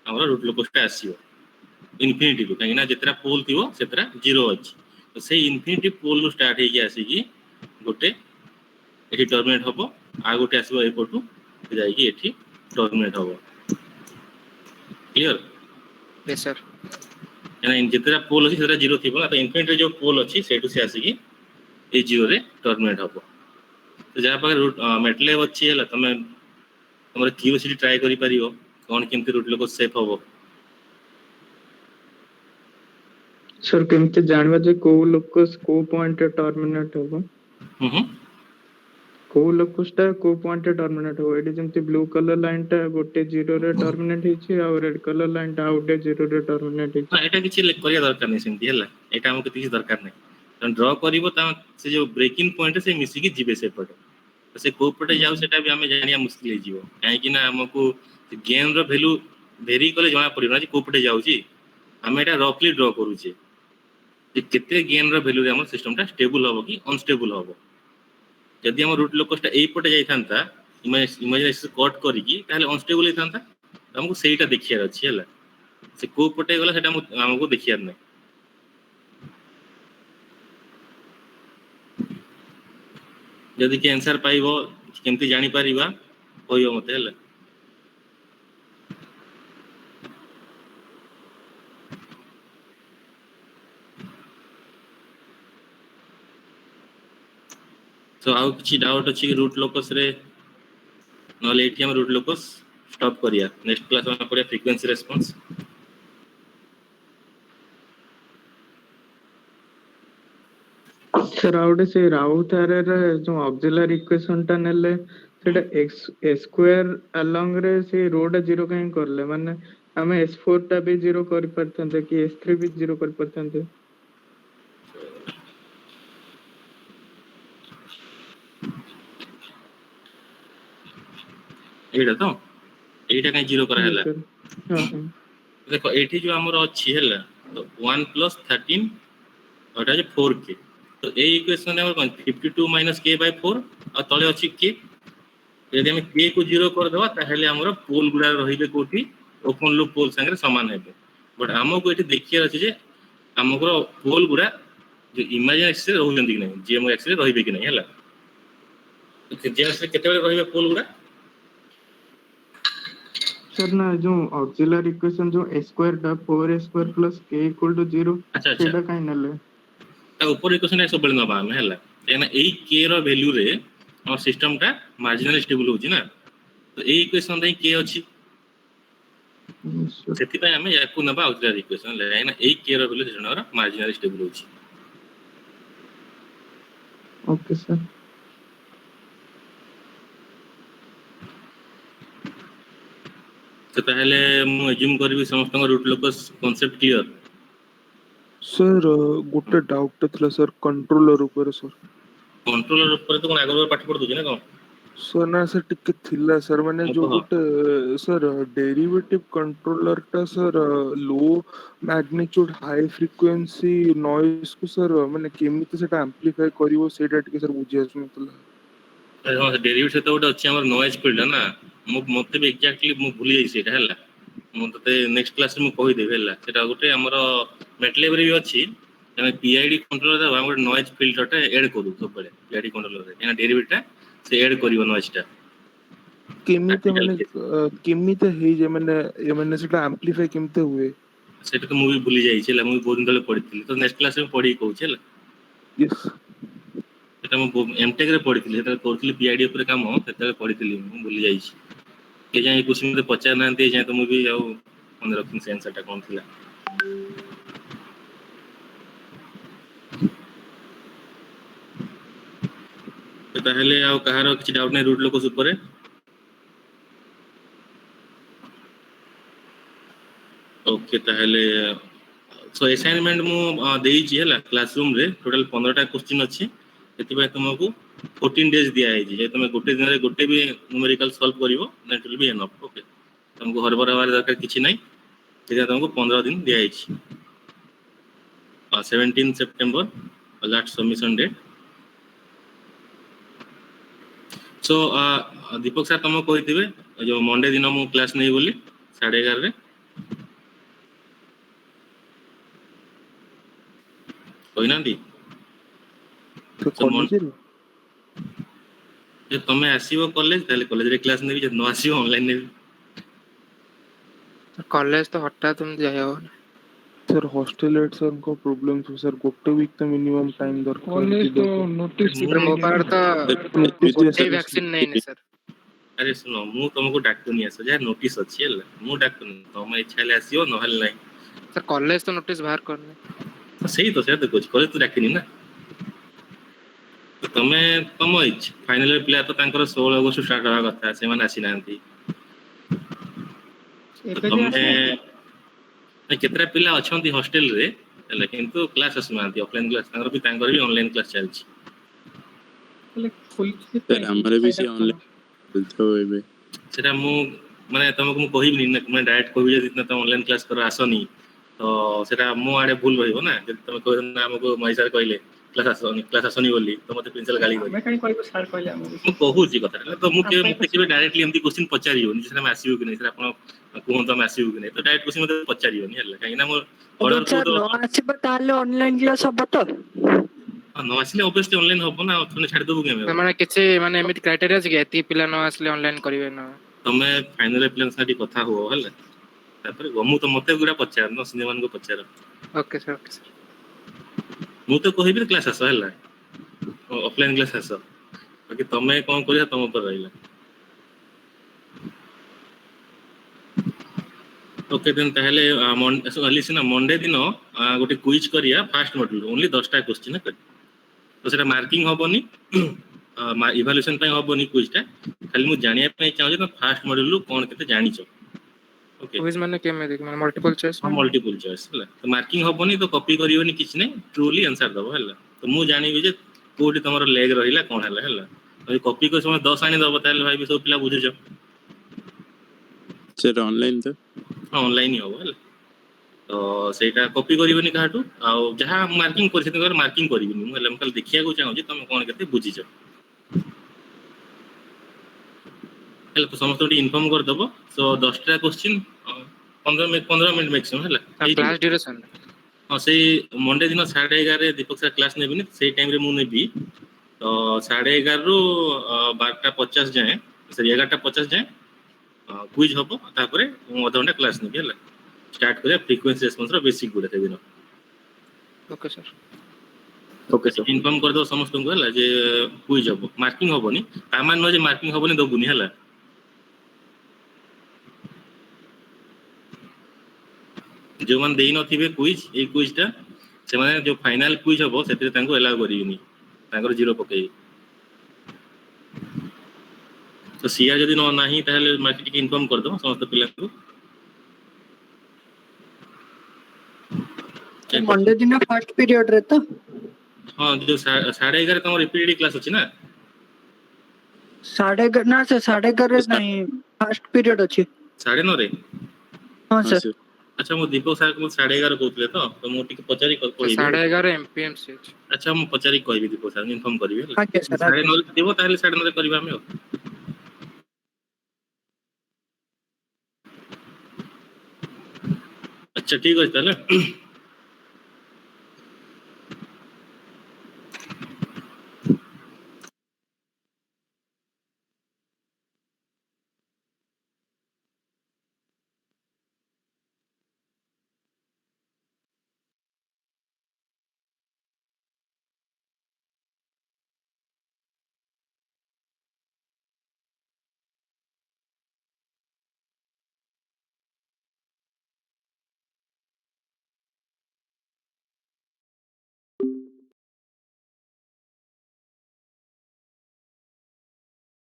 हमर रूट लोकसटा आसीबो इनफिनिटी को काहे ना जेतरा पोल थिबो सेतरा 0 अछि तो से इनफिनिटी पोल रो स्टार्ट हे कि आसी कि गोटे एठी टर्मिनेट हबो आ गोटे आसीबो ए पटू जाई कि एठी टर्मिनेट हबो क्लियर यस सर यानी जितना पोल अछि सेटा 0 थिबो ना तो इनफिनिटी जो पोल अछि सेटू से आसी कि ए 0 रे टर्मिनेट हबो तो जहा पर रूट मेटलेब अछि हला तमे हमर क्यूरियोसिटी ट्राई करि परियो कोन केमति रूट लोक सेफ हबो सर केमते जानबा जे को लोकस को पॉइंट टर्मिनेट होबो को लोकसटा को पॉइंट टर्मिनेट हो एडी जेमति ब्लू कलर लाइन टा गोटे 0 रे टर्मिनेट हिची आ रेड कलर लाइन टा आउटे 0 रे टर्मिनेट हिची ना एटा किछि करिया दरकार नै सेमति हला एटा हमके किछि दरकार नै तन ड्रॉ करिवो ता से जो ब्रेकिंग पॉइंट से मिसी कि जिबे से पटे तो से को पटे जाउ सेटा भी हमें जानिया मुश्किल हे जीवो काहे कि ना हमको गेन रो वैल्यू वेरी कले जणा पड़ियो ना जे को पटे जाउची हमें एटा रफली ड्रॉ करू छे जे केते गेन रो वैल्यू रे हमर सिस्टम टा स्टेबल होबो कि अनस्टेबल होबो यदि हम रूट लोकसटा एई पटे जाई थांता इमेजिन कट करी कि ताले अनस्टेबल हे थांता हमको सेटा देखियार अछि हला से को पटे गला सेटा हमको देखियार नै जदि के आंसर पाइबो केमति जानि परिबा होयो मते हला सो आउ किछि डाउट अछि रूट लोकस रे नले एटी हम रूट लोकस स्टॉप करिया नेक्स्ट क्लास में पढ़िया फ्रीक्वेंसी रेस्पॉन्स सर ଆଉ ଗୋଟେ ସେ ରାଉତ ଆରେରେ ଯୋଉ ଅକ୍ସିଲାରୀ ଇକ୍ୱେସନ ଟା ନେଲେ ସେଟା a ସ୍କୋୟାର along ରେ ସେ rho ଟା 0 କାହିଁ କରଲେ ମାନେ ଆମେ s4 ଟା ବି 0 କରି ପାରିଥାନ୍ତେ କି s3 ବି 0 କରି ପାରିଥାନ୍ତେ एटा तो एटा काई 0 करा yes हैला sir हाँ हाँ देखो एठी जो हमर अछि हैला तो 1 + 13 ओटा जे 4k तो ए इक्वेशन हमर कोन 52 - k / 4 आ तळे अछि k यदि हम k को 0 कर देबा ताहेले हमर पोल गुडा रहिबे कोठी ओपन लूप पोल संगे समान हेबे बट हमको एठी देखिया अछि जे हमको पोल गुडा जो इमेजिन एक्सिस रे रहउजंती कि नहीं जीएम एक्सिस रे रहिबे कि नहीं हैला तो जीएम से केते बेले रहिबे पोल गुडा सर ना जो ऑक्सिलरी इक्वेशन जो a स्क्वायर टा 4a² + k = 0 अच्छा अच्छा सेटा काई नले ता ऊपर इक्वेशन है सब बेले नबा हम हैला एना एई k रो वैल्यू रे और सिस्टम का मार्जिनल स्टेबल होची ना तो एई इक्वेशन रे k अछि सेति पय हमें याकू नबा ऑक्सिलरी इक्वेशन ले एना एई k रो वैल्यू सिस्टम रो मार्जिनल स्टेबल होची ओके सर तो पहले मु एज्यूम करबी समस्त root locus concept clear sir गोटे डाउट थिला सर कंट्रोलर ऊपर सर कंट्रोलर ऊपर तो कोन आगो पाठ पढ दोजी ना कोन सर ना सर टिके थिला सर माने जो गोटे सर डेरिवेटिव कंट्रोलर टा सर लो मैग्नीट्यूड हाई फ्रीक्वेंसी नॉइज को सर माने केमिति सेटा एम्प्लीफाई करिवो सेटा टिके सर बुझी आसुनतला अरे हां डेरिवेटिव से तो गोटे अछि हमर नॉइज फील्ड ना मु मते भी एग्जैक्टली मु भूली जाई सेटा हला मु तते नेक्स्ट क्लास में कहि देबे हला सेटा गोटे हमर मेटलेब रे भी अछि हम पीआईडी कंट्रोलर दा हम गोटे नॉइज फिल्टर टा ऐड करू सब बेले पीआईडी कंट्रोलर रे एना डेरिवेटिव टा से ऐड करिवो नॉइज टा केमिति हे जे माने ए माने सेटा एम्प्लीफाई केमिति हुए सेटा तो मु भी भूली जाई छला मु बहुत दिन तले पढिथिली तो नेक्स्ट क्लास में पढी कहू छला यस सेटा मु एमटेक रे पढिथिली सेटा करथिली पीआईडी ऊपर काम सेटा पढिथिली मु भूली जाई छी के जाय क्वेश्चन में पचार नांती जाय तो मु भी आउ मन रखिन सेंस टा कोन थिला तो पहले आउ कहारो किछ डाउट नै रूट लोकस ऊपर ओके ताहले सो असाइनमेंट मु देई छी हला क्लासरूम रे टोटल 15 टा क्वेश्चन अछि एति बे तुमको 14 डेज दिया है जे तुम गोटे दिन रे गोटे भी न्यूमेरिकल सॉल्व करिवो that will be enough okay तुमको हर बार दरकार किछि नै जे तुमको 15 दिन दिया है छी 17 सितंबर लास्ट सबमिशन डेट सो दीपक सर तुम कहिथिबे जो मंडे दिन मु क्लास नै बोली 11:30 रे କହିନାନ୍ତି ଯେ ତମେ ଆସିବ କଲେଜ ତାହେଲେ କଲେଜରେ କ୍ଲାସ ନେବି ଯଦି ନ ଆସିବ ଅନଲାଇନ ନେବି कॉलेज तो हटात तुम जाओ सर हॉस्टल एट सर को प्रॉब्लम तो सर गोटे वीक तो मिनिमम टाइम दरकार कॉलेज तो नोटिस सर मो पार तो गोटे वैक्सीन नहीं ने सर अरे सुनो मु तुमको डाकुनी आसो जा नोटिस अछि हला मु डाकुनी तमे इच्छा ले आसीओ न हल नै सर कॉलेज तो नोटिस बाहर करने सही तो से कुछ कॉलेज तो डाकिनी ना तो तमे तम इच्छा फाइनल प्ले तो तांकर 16 अगस्त स्टार्ट होगा कथा से माने आसी नांती तमे केतरा पिला अछंती हॉस्टल रे हला किंतु क्लास आसुनांती ऑफलाइन क्लास तांकर भी ऑनलाइन क्लास चलछि सर हमरे भी से ऑनलाइन तो एबे सेटा मु माने तुमको मु कहिबनी ना मैं डायरेक्ट कहबी जे इतना तो ऑनलाइन क्लास कर आसनी तो सेटा मो आडे भूल रहिबो ना जे तुम कह ना हमको मैसर कहले क्लास आसनी बोली तो मते प्रिंसिपल गाली करी मैं काई कहबो सर कहले हमको मु कहू जी कथा तो मु के डायरेक्टली एमती क्वेश्चन पचारियो नि सेटा मैं आसीबो कि नै सेटा आपण कोहन तो मैं आसीबो कि नै तो डायरेक्ट क्वेश्चन मते पचारियो नि हल्ला काई ना मो ऑर्डर को तो नो आसीबो ताले ऑनलाइन क्लास हबो तो नो आसीले ऑब्वियसली ऑनलाइन हबो ना थने छाडी दबो के माने किछि माने एमिट क्राइटेरिया छै एती पिला न आसले ऑनलाइन करिवे न तमे फाइनल प्लान साडी कथा हो हल्ला तापर गमु तो मते गुडा पचार न सिनेमान को पचार ओके सर मु तो कहिबी क्लास आस हल्ला ऑफलाइन क्लास आस ବାକି ତମେ କଣ କରିବା ତମ ଉପରେ ରହିଲା। ଓକେ ଦେନ୍ ତାହେଲେ ସିନା ମଣ୍ଡେ ଦିନ ଗୋଟେ କୁଇଜ୍ କରିବା ଫାଷ୍ଟ ମଡ୍ୟୁଲ ଓନ୍ଲି 10ଟା କ୍ୱେଶ୍ଚିନ୍ କରିବା। ତ ସେଟା ମାର୍କିଂ ହବନି, ଇଭାଲୁଏସନ ପାଇଁ ହବନି କୁଇଜଟା, ଖାଲି ମୁଁ ଜାଣିବା ପାଇଁ ଚାହୁଁଛି ତମେ ଫାଷ୍ଟ ମଡ୍ୟୁଲରୁ କଣ କେତେ ଜାଣିଛ। ଓକେ क्विज माने केमे माने मल्टीपल चॉइस ହଁ ମଲ୍ଟିପୁଲ ଚଏସ୍ ହେଲା। ତ ମାର୍କିଂ ହବନି, ତ କପି କରିବନି କିଛି ନାହିଁ, ଟ୍ରୁଲି ଆନ୍ସର ଦବ ହେଲା। ତ ମୁଁ ଜାଣିବି ଯେ କୋଉଠି ତମର ଲେଗ ରହିଲା କଣ ହେଲା ହେଲା। ଯଦି କପି କରି ସମୟ 10 ଆଣିଦବ ତାହେଲେ ଭାଇ ସବୁ ପିଲା ବୁଝୁଛ। सर ऑनलाइन तो ହଁ ଅନଲାଇନ ହବ ହେଲା। ତ ସେଇଟା କପି କରିବନି କାହାଠୁ, ଆଉ ଯାହା ମାର୍କିଂ କରି ସେଥିରେ ମାର୍କିଂ କରିବିନି ମୁଁ ହେଲା। ମୁଁ ଖାଲି ଦେଖିବାକୁ ଚାହୁଁଛି ତମେ କଣ କେତେ ବୁଝିଛ ହେଲା। ତ ସମସ୍ତଙ୍କୁ ଟିକେ ଇନଫର୍ମ କରିଦବ। ସୋ 10ଟା କ୍ୱେଶ୍ଚିନ୍ 15 ମିନିଟ୍ ମ୍ୟାକ୍ସିମମ୍ ହେଲା ହେଇଯିବ। क्लास ड्यूरेशन ହଁ ସେଇ ମଣ୍ଡେ ଦିନ 11:30 ଦୀପକ ସାର୍ କ୍ଲାସ୍ ନେବିନି, ସେଇ ଟାଇମରେ ମୁଁ ନେବି। ତ 11:30ରୁ 12:50 ଯାଏଁ, ସରି 11:50 ଯାଏଁ କୁଇଜ୍ ହବ। ତାପରେ ମୁଁ ଅଧଘଣ୍ଟା କ୍ଲାସ୍ ନେବି ହେଲା। ଷ୍ଟାର୍ଟ କରିବା ଫ୍ରିକ୍ୱେନ୍ସି ରେସ୍ପନ୍ସର ବେସିକ୍ ଗୁଡ଼ା ସେଦିନ। Okay sir. Okay sir inform କରିଦବ ସମସ୍ତଙ୍କୁ ହେଲା ଯେ କୁଇଜ୍ ହବ, ମାର୍କିଂ ହବନି। ତା ମାନେ ନୁହେଁ ଯେ ମାର୍କିଂ ହବନି ଦବୁନି ହେଲା। ଯୋଉମାନେ ଦେଇନଥିବେ କୁଇଜ୍, ଏଇ କୁଇଜ୍ଟା ସେମାନେ ଯୋଉ ଫାଇନାଲ କୁଇଜ୍ ହବ ସେଥିରେ ତାଙ୍କୁ ଏଲାଉ କରିବେନି, ତାଙ୍କର 0 ପକେଇବେ। ତ ସିଆ ଯଦି ନାହିଁ ତାହେଲେ ମାର୍କ ଟିକେ ଇନଫର୍ମ କରିଦବ ସମସ୍ତ ପିଲାଙ୍କୁ। ମଣ୍ଡେ ଦିନ ଫାର୍ଷ୍ଟ ପିରିୟଡରେ ତ ହଁ ଯୋଉ 11:30 ତମର ରିପିଟେଡ୍ କ୍ଲାସ୍ ଅଛି ନା? 11:30 ନା ସେ 11:30 ନାହିଁ, ଫାର୍ଷ୍ଟ ପିରିୟଡ ଅଛି। 9:30 ହଁ हाँ ସାର୍। सर ଆଚ୍ଛା ମୁଁ ଦୀପକ ସାର୍ 11:30 କହୁଥିଲେ ତ ମୁଁ ଟିକେ ପଚାରି କହିବି। 11:30 एमपीएम से ଆଚ୍ଛା ମୁଁ ପଚାରି କହିବି ଦୀପକ ସାର୍ ଇନଫର୍ମ କରିବି ହେଲା। ଆଜ୍ଞା ସାର୍, ଆଜ୍ଞା। 9:30 ଥିବ ତାହେଲେ 9:30 କରିବା ଆମେ ଆଉ। ଆଚ୍ଛା ଠିକ ଅଛି ତାହେଲେ।